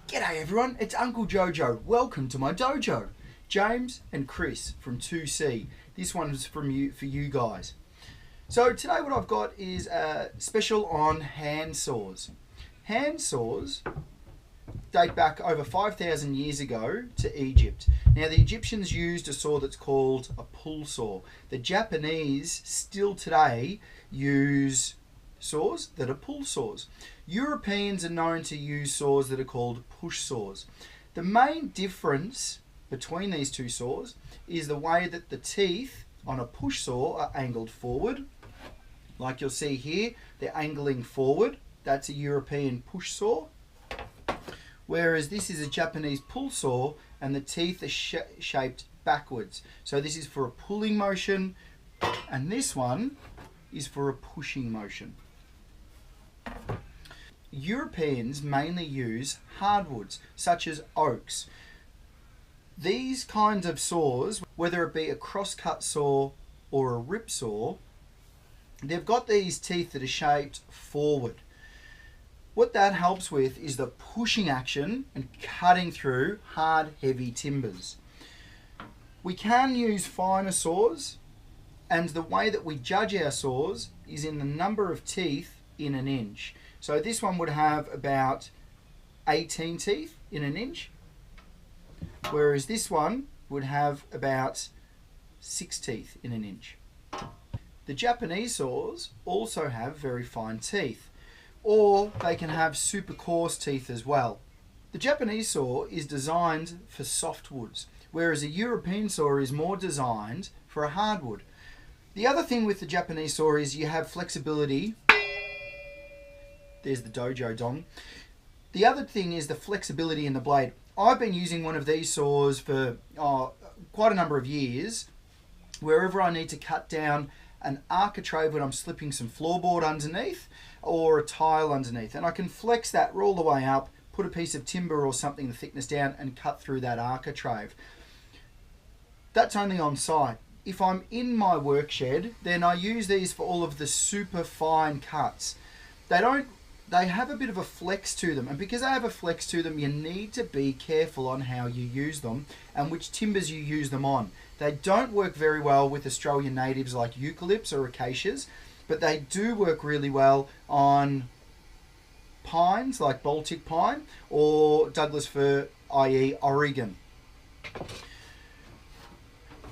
G'day everyone, it's Uncle Jojo. Welcome to my dojo. James and Chris from 2C. This one's for you guys. So today what I've got is a special on hand saws. Hand saws date back over 5,000 years ago to Egypt. Now the Egyptians used a saw that's called a pull saw. The Japanese still today use saws that are pull saws. Europeans are known to use saws that are called push saws. The main difference between these two saws is the way that the teeth on a push saw are angled forward. Like you'll see here, they're angling forward. That's a European push saw. Whereas this is a Japanese pull saw and the teeth are shaped backwards. So this is for a pulling motion and this one is for a pushing motion. Europeans mainly use hardwoods such as oaks. These kinds of saws, whether it be a crosscut saw or a rip saw, they've got these teeth that are shaped forward. What that helps with is the pushing action and cutting through hard, heavy timbers. We can use finer saws, and the way that we judge our saws is in the number of teeth in an inch. So this one would have about 18 teeth in an inch, whereas this one would have about 6 teeth in an inch. The Japanese saws also have very fine teeth, or they can have super coarse teeth as well. The Japanese saw is designed for softwoods, whereas a European saw is more designed for a hardwood. The other thing with the Japanese saw is you have flexibility. There's the dojo dong. The other thing is the flexibility in the blade. I've been using one of these saws for quite a number of years. Wherever I need to cut down an architrave when I'm slipping some floorboard underneath or a tile underneath, and I can flex that, roll the way up, put a piece of timber or something the thickness down and cut through that architrave. That's only on site. If I'm in my work shed, then I use these for all of the super fine cuts. They have a bit of a flex to them, and because they have a flex to them, you need to be careful on how you use them and which timbers you use them on. They don't work very well with Australian natives like eucalypts or acacias, but they do work really well on pines like Baltic pine or Douglas fir, i.e. Oregon.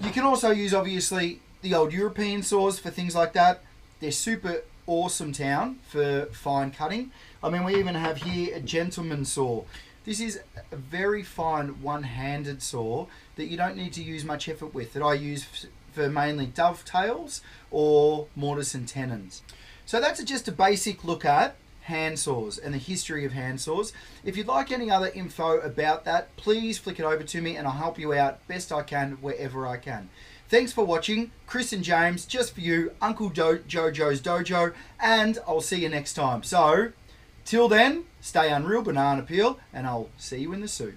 You can also use obviously the old European saws for things like that. They're super awesome town for fine cutting. I mean, we even have here a gentleman's saw. This is a very fine one-handed saw that you don't need to use much effort with, that I use for mainly dovetails or mortise and tenons. So that's just a basic look at hand saws and the history of hand saws. If you'd like any other info about that, please flick it over to me and I'll help you out best I can wherever I can. Thanks for watching. Chris and James, just for you, Uncle Jojo's Dojo, and I'll see you next time. So, till then, stay unreal banana peel, and I'll see you in the soup.